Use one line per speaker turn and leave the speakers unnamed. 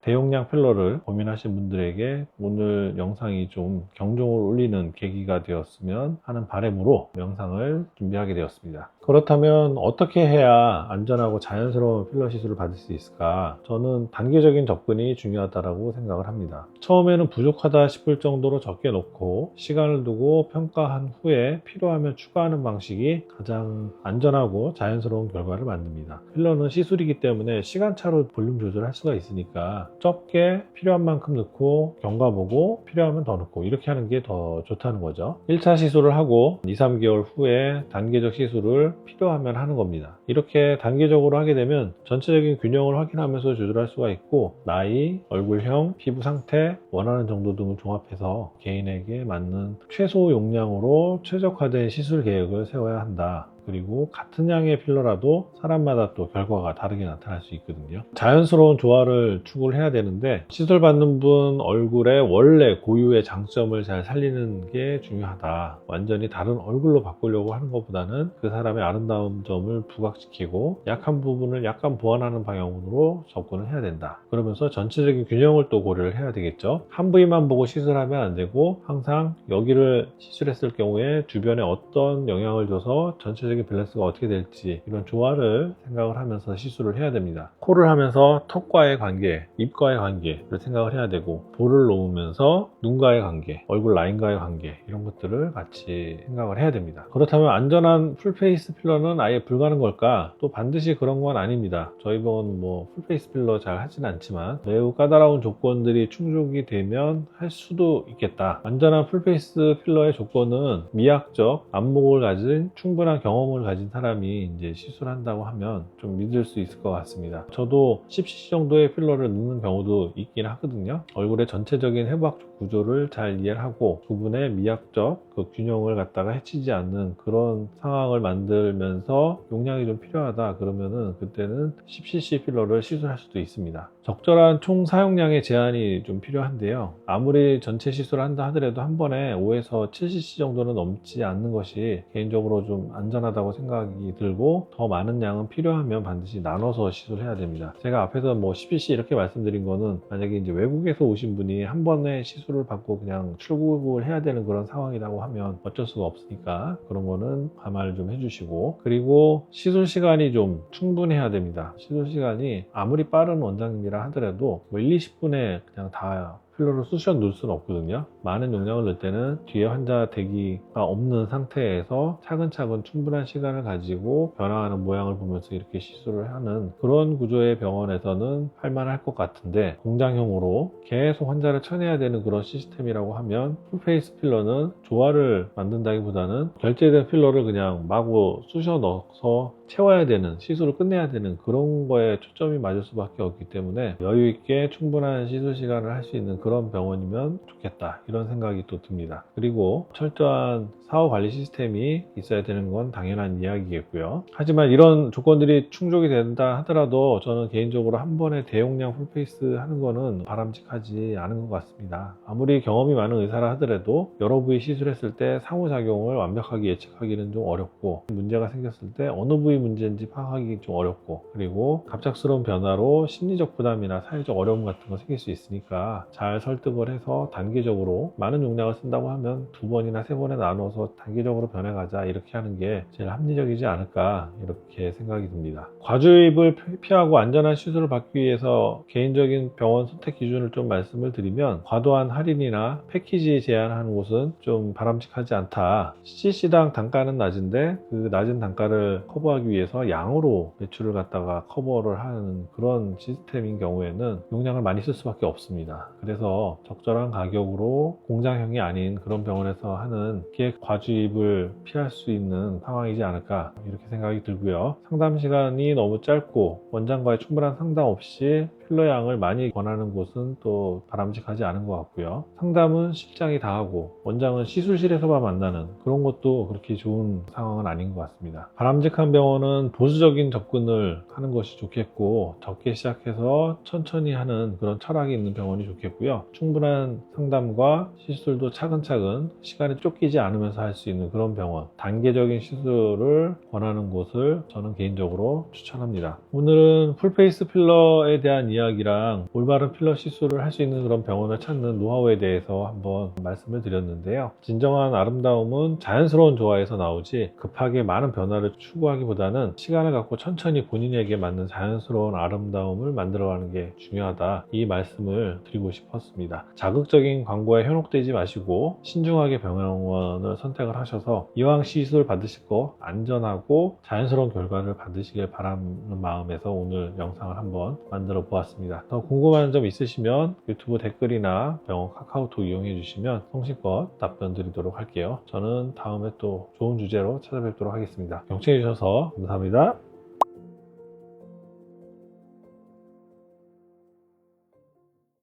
대용량 필러를 고민하신 분들에게 오늘 영상이 좀 경종을 울리는 계기가 되었으면 하는 바람으로 영상을 준비하게 되었습니다. 그렇다면 어떻게 해야 안전하고 자연스러운 필러 시술을 받을 수 있을까? 저는 단계적인 접근이 중요하다고 생각을 합니다. 처음에는 부족하다 싶을 정도로 적게 놓고 시간을 두고 평가한 후에 필요하면 추가하는 방식이 가장 안전하고 자연스러운 결과를 만듭니다. 필러는 시술이기 때문에 시간차로 볼륨 조절할 수가 있으니까 적게 필요한 만큼 넣고 경과보고 필요하면 더 넣고 이렇게 하는 게 더 좋다는 거죠. 1차 시술을 하고 2, 3개월 후에 단계적 시술을 필요하면 하는 겁니다. 이렇게 단계적으로 하게 되면 전체적인 균형을 확인하면서 조절할 수가 있고 나이, 얼굴형, 피부 상태, 원하는 정도 등을 종합해서 개인에게 맞는 최소 용량으로 최적화된 시술 계획을 세워야 한다. 그리고 같은 양의 필러라도 사람마다 또 결과가 다르게 나타날 수 있거든요. 자연스러운 조화를 추구를 해야 되는데 시술 받는 분 얼굴의 원래 고유의 장점을 잘 살리는 게 중요하다. 완전히 다른 얼굴로 바꾸려고 하는 것보다는 그 사람의 아름다운 점을 부각시키고 약한 부분을 약간 보완하는 방향으로 접근을 해야 된다. 그러면서 전체적인 균형을 또 고려를 해야 되겠죠. 한 부위만 보고 시술하면 안 되고 항상 여기를 시술했을 경우에 주변에 어떤 영향을 줘서 전체적인 밸런스가 어떻게 될지 이런 조화를 생각을 하면서 시술을 해야 됩니다. 코를 하면서 턱과의 관계, 입과의 관계를 생각을 해야 되고 볼을 놓으면서 눈과의 관계, 얼굴 라인과의 관계 이런 것들을 같이 생각을 해야 됩니다. 그렇다면 안전한 풀페이스 필러는 아예 불가능 걸까? 또 반드시 그런 건 아닙니다. 저희 병원은 뭐 풀페이스 필러 잘 하진 않지만 매우 까다로운 조건들이 충족이 되면 할 수도 있겠다. 안전한 풀페이스 필러의 조건은 미학적 안목을 가진 충분한 경험을 가진 사람이 이제 시술한다고 하면 좀 믿을 수 있을 것 같습니다. 저도 10cc 정도의 필러를 넣는 경우도 있긴 하거든요. 얼굴의 전체적인 해부학적 구조를 잘 이해를 하고 그분의 미학적 그 균형을 갖다가 해치지 않는 그런 상황을 만들면서 용량이 좀 필요하다 그러면은 그때는 10cc 필러를 시술할 수도 있습니다. 적절한 총 사용량의 제한이 좀 필요한데요. 아무리 전체 시술을 한다 하더라도 한 번에 5에서 7cc 정도는 넘지 않는 것이 개인적으로 좀 안전하다고 생각이 들고 더 많은 양은 필요하면 반드시 나눠서 시술해야 됩니다. 제가 앞에서 뭐 10cc 이렇게 말씀드린 거는 만약에 이제 외국에서 오신 분이 한 번에 시술을 받고 그냥 출국을 해야 되는 그런 상황이라고 하면 어쩔 수가 없으니까 그런 거는 감안을 좀 해주시고 그리고 시술 시간이 좀 충분해야 됩니다. 시술 시간이 아무리 빠른 원장님이라 하더라도 뭐 1, 20분에 그냥 다 필러를 쑤셔 넣을 수는 없거든요. 많은 용량을 넣을 때는 뒤에 환자 대기가 없는 상태에서 차근차근 충분한 시간을 가지고 변화하는 모양을 보면서 이렇게 시술을 하는 그런 구조의 병원에서는 할만할 것 같은데 공장형으로 계속 환자를 쳐내야 되는 그런 시스템이라고 하면 풀페이스 필러는 조화를 만든다기보다는 결제된 필러를 그냥 마구 쑤셔 넣어서 채워야 되는 시술을 끝내야 되는 그런 거에 초점이 맞을 수밖에 없기 때문에 여유 있게 충분한 시술 시간을 할 수 있는 그런 병원이면 좋겠다 이런 생각이 또 듭니다. 그리고 철저한 사후 관리 시스템이 있어야 되는 건 당연한 이야기겠고요. 하지만 이런 조건들이 충족이 된다 하더라도 저는 개인적으로 한 번에 대용량 풀페이스 하는 거는 바람직하지 않은 것 같습니다. 아무리 경험이 많은 의사라 하더라도 여러 부위 시술했을 때 상호작용을 완벽하게 예측하기는 좀 어렵고 문제가 생겼을 때 어느 부위 문제인지 파악하기 좀 어렵고 그리고 갑작스러운 변화로 심리적 부담이나 사회적 어려움 같은 거 생길 수 있으니까 잘 설득을 해서 단계적으로 많은 용량을 쓴다고 하면 2번이나 3번에 나눠서 단계적으로 변해가자 이렇게 하는 게 제일 합리적이지 않을까 이렇게 생각이 듭니다. 과주입을 피하고 안전한 시술을 받기 위해서 개인적인 병원 선택 기준을 좀 말씀을 드리면 과도한 할인이나 패키지 제한하는 곳은 좀 바람직하지 않다. cc당 단가는 낮은데 그 낮은 단가를 커버하기 위해서 양으로 매출을 갖다가 커버를 하는 그런 시스템인 경우에는 용량을 많이 쓸 수밖에 없습니다. 그래서 적절한 가격으로 공장형이 아닌 그런 병원에서 하는 기획 과주입을 피할 수 있는 상황이지 않을까 이렇게 생각이 들고요. 상담 시간이 너무 짧고 원장과의 충분한 상담 없이 필러 양을 많이 권하는 곳은 또 바람직하지 않은 것 같고요. 상담은 실장이 다 하고 원장은 시술실에서만 만나는 그런 것도 그렇게 좋은 상황은 아닌 것 같습니다. 바람직한 병원은 보수적인 접근을 하는 것이 좋겠고 적게 시작해서 천천히 하는 그런 철학이 있는 병원이 좋겠고요. 충분한 상담과 시술도 차근차근 시간에 쫓기지 않으면서 할 수 있는 그런 병원, 단계적인 시술을 권하는 곳을 저는 개인적으로 추천합니다. 오늘은 풀페이스 필러에 대한 이야기 이야기랑 올바른 필러 시술을 할 수 있는 그런 병원을 찾는 노하우에 대해서 한번 말씀을 드렸는데요. 진정한 아름다움은 자연스러운 조화에서 나오지 급하게 많은 변화를 추구하기보다는 시간을 갖고 천천히 본인에게 맞는 자연스러운 아름다움을 만들어가는 게 중요하다, 이 말씀을 드리고 싶었습니다. 자극적인 광고에 현혹되지 마시고 신중하게 병원을 선택을 하셔서 이왕 시술 받으실 거 안전하고 자연스러운 결과를 받으시길 바라는 마음에서 오늘 영상을 한번 만들어 보았습니다. 더 궁금한 점 있으시면 유튜브 댓글이나 병원 카카오톡 이용해 주시면 성심껏 답변 드리도록 할게요. 저는 다음에 또 좋은 주제로 찾아뵙도록 하겠습니다. 경청해 주셔서 감사합니다.